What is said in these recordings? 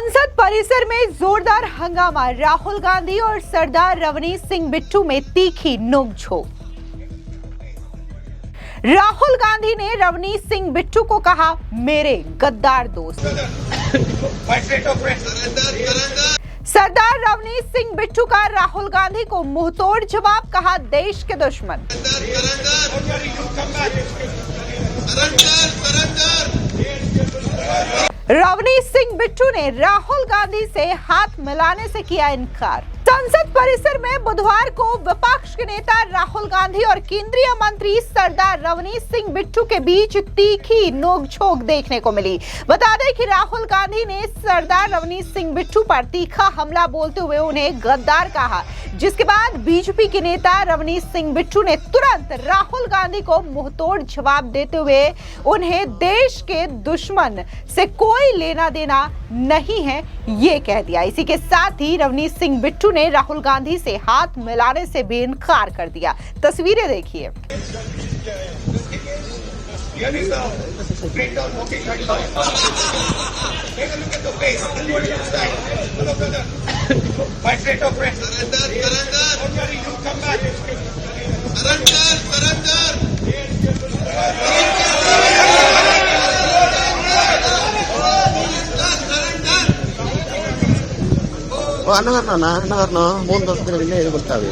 संसद परिसर में जोरदार हंगामा, राहुल गांधी और सरदार रवनीत सिंह बिट्टू में तीखी नोकझोंक। राहुल गांधी ने रवनीत सिंह बिट्टू को कहा, मेरे गद्दार दोस्त। सरदार रवनीत सिंह बिट्टू का राहुल गांधी को मुंहतोड़ जवाब, कहा देश के दुश्मन। रवनीत सिंह बिट्टू ने राहुल गांधी से हाथ मिलाने से किया इनकार। संसद परिसर में बुधवार को विपक्ष के नेता राहुल गांधी और केंद्रीय मंत्री सरदार रवनीत सिंह बिट्टू के बीच तीखी नोकझोंक देखने को मिली। बता दें कि राहुल गांधी ने सरदार रवनीत सिंह बिट्टू पर तीखा हमला बोलते हुए उन्हें गद्दार कहा, जिसके बाद बीजेपी के नेता रवनीत सिंह बिट्टू ने तुरंत राहुल गांधी को मुंहतोड़ जवाब देते हुए उन्हें देश के दुश्मन से कोई लेना देना नहीं है, ये कह दिया। इसी के साथ ही रवनीत सिंह बिट्टू ने राहुल गांधी से हाथ मिलाने से भी इनकार कर दिया। तस्वीरें देखिए। ಅನ್ನಗಾರನ ಮುಂದೆ ವರ್ಷದಲ್ಲಿ ಇದು ಬರ್ತಾವೆ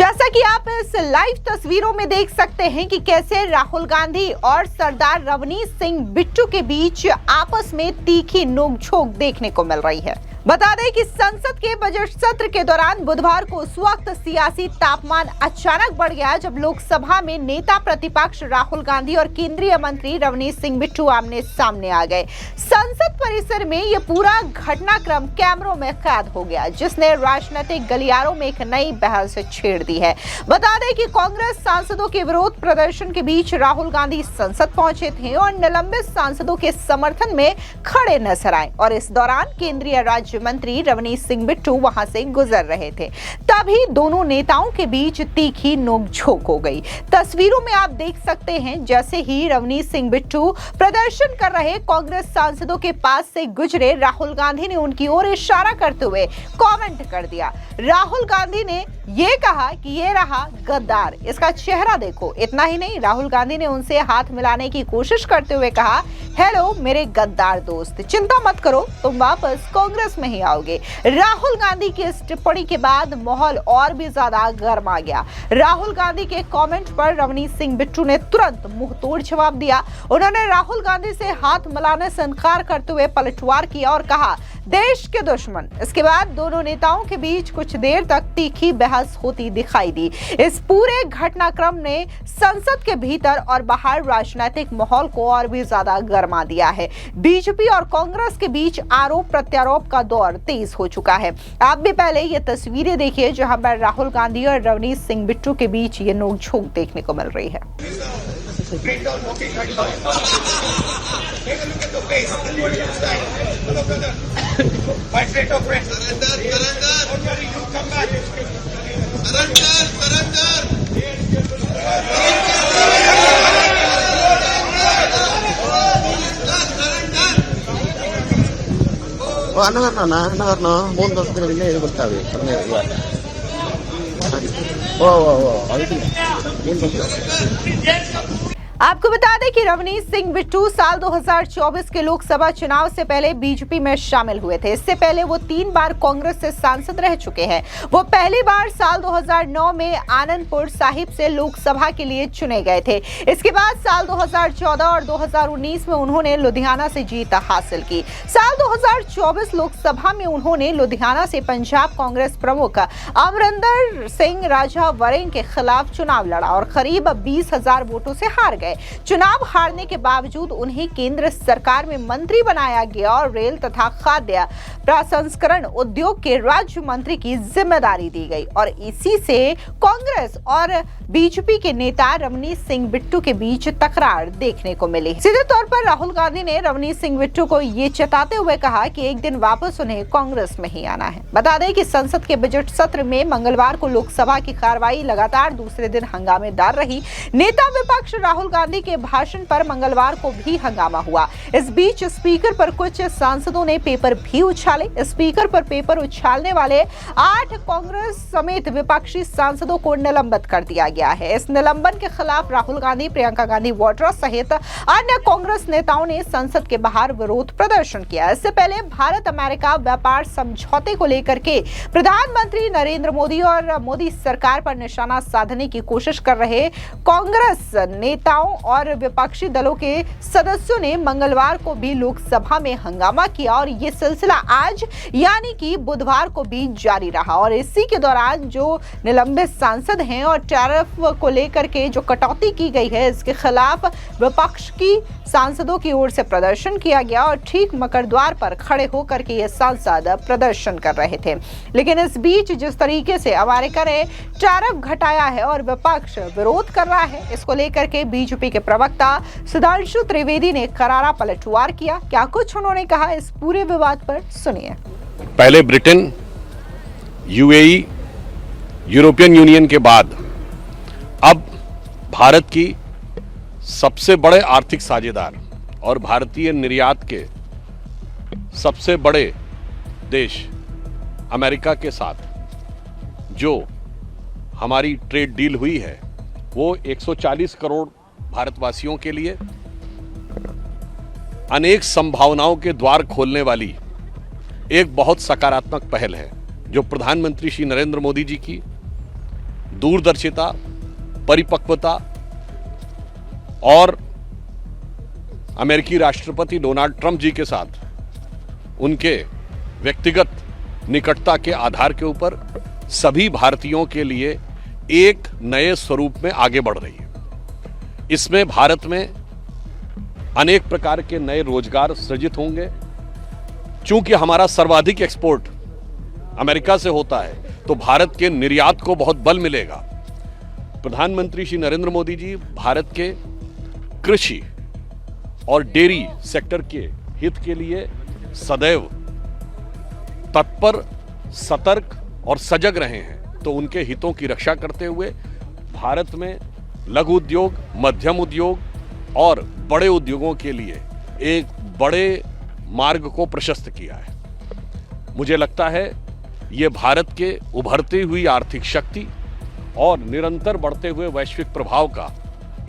जैसा कि आप इस लाइव तस्वीरों में देख सकते हैं कि कैसे राहुल गांधी और सरदार रवनीत सिंह बिट्टू के बीच आपस में तीखी नोकझोंक देखने को मिल रही है। बता दें कि संसद के बजट सत्र के दौरान बुधवार को उस वक्त सियासी तापमान अचानक बढ़ गया जब लोकसभा में नेता प्रतिपक्ष राहुल गांधी और केंद्रीय मंत्री रवनीत सिंह बिट्टू आमने सामने आ गए। संसद परिसर में यह पूरा घटनाक्रम कैमरों में कैद हो गया, जिसने राजनीतिक गलियारों में एक नई बहस छेड़ दी है। बता दें कि कांग्रेस सांसदों के विरोध प्रदर्शन के बीच राहुल गांधी संसद पहुंचे थे और निलंबित सांसदों के समर्थन में खड़े नजर आए और इस दौरान केंद्रीय राज्य मंत्री रवनीत सिंह बिट्टू वहां से गुजर रहे थे। तभी दोनों नेताओं के बीच तीखी नोकझोंक हो गई। तस्वीरों में आप देख सकते हैं जैसे ही रवनीत सिंह बिट्टू प्रदर्शन कर रहे कांग्रेस सांसदों के पास से गुजरे, राहुल गांधी ने उनकी ओर इशारा करते हुए कमेंट कर दिया। राहुल गांधी ने ये कहा कि ये रहा गद्दार, इसका चेहरा देखो। इतना ही नहीं, राहुल गांधी ने उनसे हाथ मिलाने की कोशिश करते हुए कहा, हेलो मेरे गद्दार दोस्त, चिंता मत करो, तुम वापस कांग्रेस में ही आओगे। राहुल गांधी की इस टिप्पणी के बाद माहौल और भी ज्यादा गर्म आ गया। राहुल गांधी के कमेंट पर रवनीत सिंह बिट्टू ने तुरंत मुंहतोड़ जवाब दिया। उन्होंने राहुल गांधी से हाथ मिलाने से इनकार करते हुए पलटवार किया और कहा, देश के दुश्मन। इसके बाद दोनों नेताओं के बीच कुछ देर तक तीखी बहस होती दिखाई दी। इस पूरे घटनाक्रम ने संसद के भीतर और बाहर राजनीतिक माहौल को और भी ज्यादा गरमा दिया है। बीजेपी और कांग्रेस के बीच आरोप प्रत्यारोप का दौर तेज हो चुका है। आप भी पहले ये तस्वीरें देखिए जहां पर राहुल गांधी और रवनीत सिंह बिट्टू के बीच ये नोकझोंक देखने को मिल रही है। ಅನ್ನಗಾರನ ಮುಂದೆ ವರ್ಷದಲ್ಲಿ ಇದು ಬರ್ತಾವೆ आपको बता दें कि रवनीत सिंह बिट्टू साल 2024 के लोकसभा चुनाव से पहले बीजेपी में शामिल हुए थे। इससे पहले वो 3 बार कांग्रेस से सांसद रह चुके हैं। वो पहली बार साल 2009 में आनंदपुर साहिब से लोकसभा के लिए चुने गए थे। इसके बाद साल 2014 और 2019 में उन्होंने लुधियाना से जीत हासिल की। साल 2024 लोकसभा में उन्होंने लुधियाना से पंजाब कांग्रेस प्रमुख अमरिंदर सिंह राजा वरेन के खिलाफ चुनाव लड़ा और करीब 20,000 वोटों से हार गए। गए। चुनाव हारने के बावजूद उन्हें केंद्र सरकार में मंत्री बनाया गया और रेल तथा खाद्य प्रसंस्करण उद्योग के राज्य मंत्री की जिम्मेदारी दी गई और इसी से कांग्रेस और बीजेपी के नेता रवनीश सिंह बिट्टू के बीच तकरार देखने को मिली। सीधे तौर पर राहुल गांधी ने रवनीश सिंह बिट्टू को ये चेताते हुए कहा कि एक दिन वापस उन्हें कांग्रेस में ही आना है। बता दें कि संसद के बजट सत्र में मंगलवार को लोकसभा की कार्रवाई लगातार दूसरे दिन हंगामेदार रही। नेता विपक्ष राहुल गांधी के भाषण पर मंगलवार को भी हंगामा हुआ। इस बीच स्पीकर पर कुछ सांसदों ने पेपर भी उछाले। स्पीकर पर पेपर उछालने वाले 8 कांग्रेस समेत विपक्षी सांसदों को निलंबित कर दिया गया है। इस निलंबन के खिलाफ राहुल गांधी, प्रियंका गांधी वाड्रा सहित अन्य कांग्रेस नेताओं ने संसद के बाहर विरोध प्रदर्शन किया। इससे पहले भारत अमेरिका व्यापार समझौते को लेकर के प्रधानमंत्री नरेंद्र मोदी और मोदी सरकार पर निशाना साधने की कोशिश कर रहे कांग्रेस नेताओं और विपक्षी दलों के सदस्यों ने मंगलवार को भी लोकसभा में हंगामा किया और ये सिलसिला आज यानी कि बुधवार को भी जारी रहा। और इसी के दौरान जो निलंबित सांसद हैं और टैरिफ को लेकर के जो कटौती की गई है, इसके खिलाफ विपक्ष की सांसदों की ओर से प्रदर्शन किया गया और ठीक मकर द्वार पर खड़े होकर के ये सांसद प्रदर्शन कर रहे थे। लेकिन इस बीच जिस तरीके से अमेरिका ने टैरिफ घटाया है और विपक्ष विरोध कर रहा है, इसको लेकर के बीजेपी के प्रवक्ता सुधांशु त्रिवेदी ने करारा पलटवार किया। क्या कुछ उन्होंने कहा, इस पूरे विवाद पर सुनिए। पहले ब्रिटेन, यूएई, यूरोपियन यूनियन के बाद अब भारत की सबसे बड़े आर्थिक साझेदार और भारतीय निर्यात के सबसे बड़े देश अमेरिका के साथ जो हमारी ट्रेड डील हुई है, वो 140 करोड़ भारतवासियों के लिए अनेक संभावनाओं के द्वार खोलने वाली एक बहुत सकारात्मक पहल है, जो प्रधानमंत्री श्री नरेंद्र मोदी जी की दूरदर्शिता, परिपक्वता और अमेरिकी राष्ट्रपति डोनाल्ड ट्रंप जी के साथ उनके व्यक्तिगत निकटता के आधार के ऊपर सभी भारतीयों के लिए एक नए स्वरूप में आगे बढ़ रही है। इसमें भारत में अनेक प्रकार के नए रोजगार सृजित होंगे। चूंकि हमारा सर्वाधिक एक्सपोर्ट अमेरिका से होता है, तो भारत के निर्यात को बहुत बल मिलेगा। प्रधानमंत्री श्री नरेंद्र मोदी जी भारत के कृषि और डेयरी सेक्टर के हित के लिए सदैव तत्पर, सतर्क और सजग रहे हैं। तो उनके हितों की रक्षा करते हुए भारत में लघु उद्योग, मध्यम उद्योग और बड़े उद्योगों के लिए एक बड़े मार्ग को प्रशस्त किया है। मुझे लगता है ये भारत के उभरती हुई आर्थिक शक्ति और निरंतर बढ़ते हुए वैश्विक प्रभाव का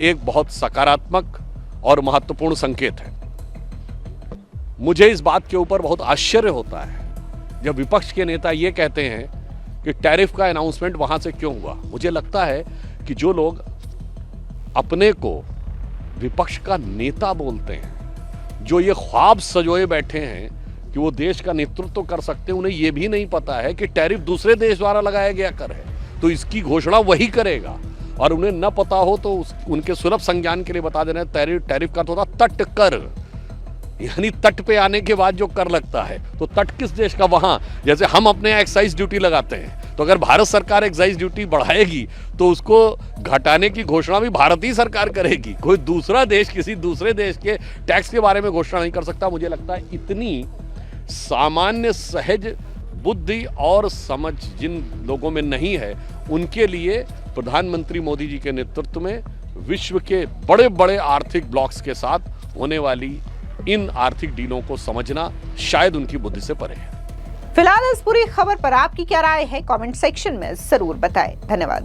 एक बहुत सकारात्मक और महत्वपूर्ण संकेत है। मुझे इस बात के ऊपर बहुत आश्चर्य होता है जब विपक्ष के नेता ये कहते हैं कि टैरिफ का अनाउंसमेंट वहां से क्यों हुआ। मुझे लगता है कि जो लोग अपने को विपक्ष का नेता बोलते हैं, जो ये ख्वाब सजोए बैठे हैं कि वो देश का नेतृत्व कर सकते हैं, उन्हें ये भी नहीं पता है कि टैरिफ दूसरे देश द्वारा लगाया गया कर है, तो इसकी घोषणा वही करेगा। और उन्हें न पता हो तो उनके सुलभ संज्ञान के लिए बता देना, टैरिफ का तो होता तट कर, यानी तट पे आने के बाद जो कर लगता है। तो तट किस देश का? वहां जैसे हम अपने यहाँ एक्साइज ड्यूटी लगाते हैं, तो अगर भारत सरकार एक्साइज ड्यूटी बढ़ाएगी तो उसको घटाने की घोषणा भी भारतीय सरकार करेगी। कोई दूसरा देश किसी दूसरे देश के टैक्स के बारे में घोषणा नहीं कर सकता। मुझे लगता है इतनी सामान्य सहज बुद्धि और समझ जिन लोगों में नहीं है, उनके लिए प्रधानमंत्री मोदी जी के नेतृत्व में विश्व के बड़े बड़े आर्थिक ब्लॉक्स के साथ होने वाली इन आर्थिक डीलों को समझना शायद उनकी बुद्धि से परे है। फिलहाल इस पूरी खबर पर आपकी क्या राय है, कमेंट सेक्शन में जरूर बताएं। धन्यवाद।